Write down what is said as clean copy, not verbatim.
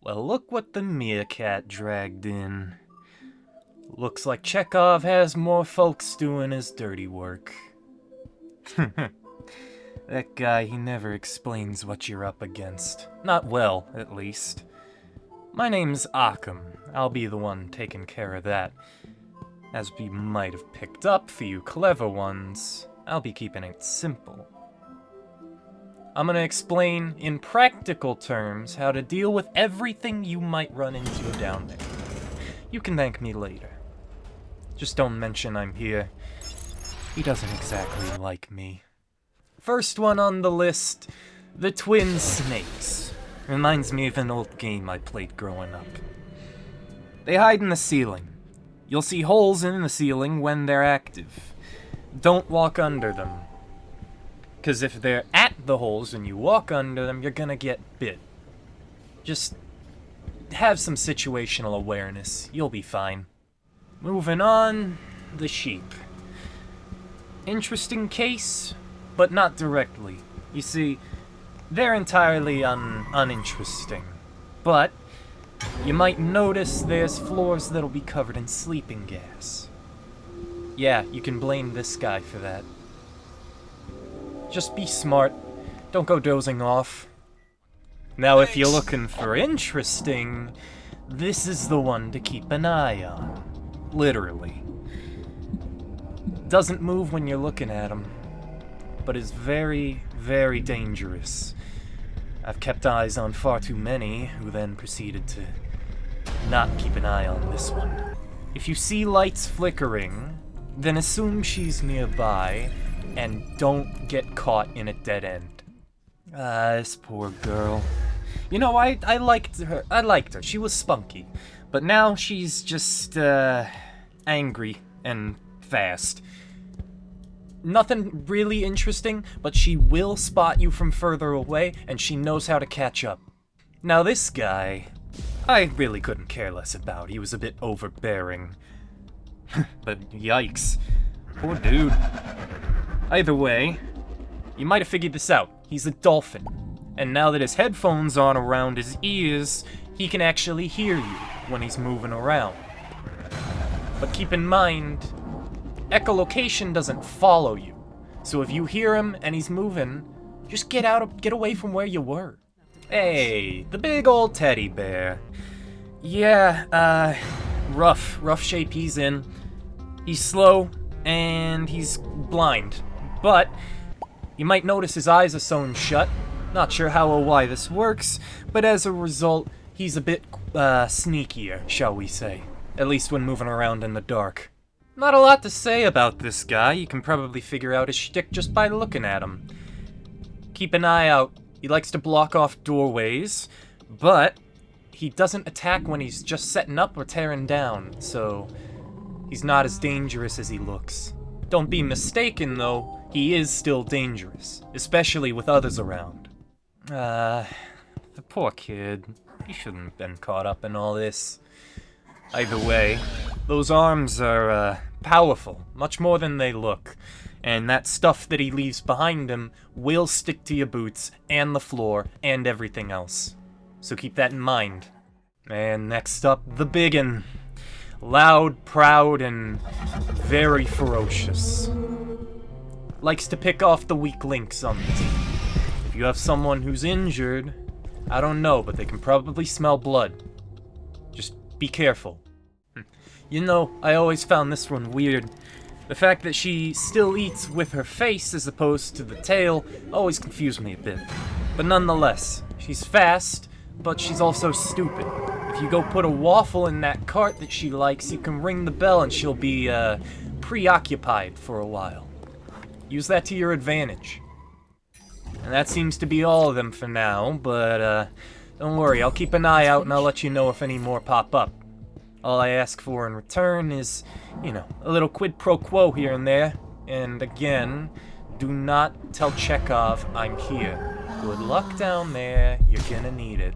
Well, look what the meerkat dragged in. Looks like Chekhov has more folks doing his dirty work. That guy, he never explains what you're up against. Not well, at least. My name's Occam. I'll be the one taking care of that. As we might have picked up for you clever ones, I'll be keeping it simple. I'm gonna explain in practical terms how to deal with everything you might run into down there. You can thank me later. Just don't mention I'm here. He doesn't exactly like me. First one on the list, the twin snakes. Reminds me of an old game I played growing up. They hide in the ceiling. You'll see holes in the ceiling when they're active. Don't walk under them. Because if they're at the holes and you walk under them, you're gonna get bit. Just have some situational awareness. You'll be fine. Moving on, the sheep. Interesting case, but not directly. You see, they're entirely uninteresting. But you might notice there's floors that'll be covered in sleeping gas. Yeah, you can blame this guy for that. Just be smart. Don't go dozing off. Now, if you're looking for interesting, this is the one to keep an eye on. Literally. Doesn't move when you're looking at him, but is very, very dangerous. I've kept eyes on far too many who then proceeded to not keep an eye on this one. If you see lights flickering, then assume she's nearby and don't get caught in a dead end. This poor girl. You know, I liked her. She was spunky. But now she's just, angry and fast. Nothing really interesting, but she will spot you from further away, and she knows how to catch up. Now this guy, I really couldn't care less about. He was a bit overbearing. But yikes. Poor dude. Either way, you might have figured this out. He's a dolphin. And now that his headphones aren't around his ears, he can actually hear you when he's moving around. But keep in mind, echolocation doesn't follow you. So if you hear him and he's moving, just get away from where you were. Hey, the big old teddy bear. Yeah, rough shape he's in. He's slow, and he's blind. But you might notice his eyes are sewn shut. Not sure how or why this works, but as a result, he's a bit sneakier, shall we say. At least when moving around in the dark. Not a lot to say about this guy. You can probably figure out his shtick just by looking at him. Keep an eye out. He likes to block off doorways, but he doesn't attack when he's just setting up or tearing down, so he's not as dangerous as he looks. Don't be mistaken, though. He is still dangerous, especially with others around. The poor kid. He shouldn't have been caught up in all this. Either way, those arms are, powerful, much more than they look. And that stuff that he leaves behind him will stick to your boots, and the floor, and everything else. So keep that in mind. And next up, the biggin'. Loud, proud, and very ferocious. Likes to pick off the weak links on the team. If you have someone who's injured, I don't know, but they can probably smell blood. Just be careful. You know, I always found this one weird. The fact that she still eats with her face as opposed to the tail always confused me a bit. But nonetheless, she's fast, but she's also stupid. If you go put a waffle in that cart that she likes, you can ring the bell and she'll be, preoccupied for a while. Use that to your advantage. And that seems to be all of them for now, but, don't worry, I'll keep an eye out and I'll let you know if any more pop up. All I ask for in return is, you know, a little quid pro quo here and there. And again, do not tell Chekhov I'm here. Good luck down there, you're gonna need it.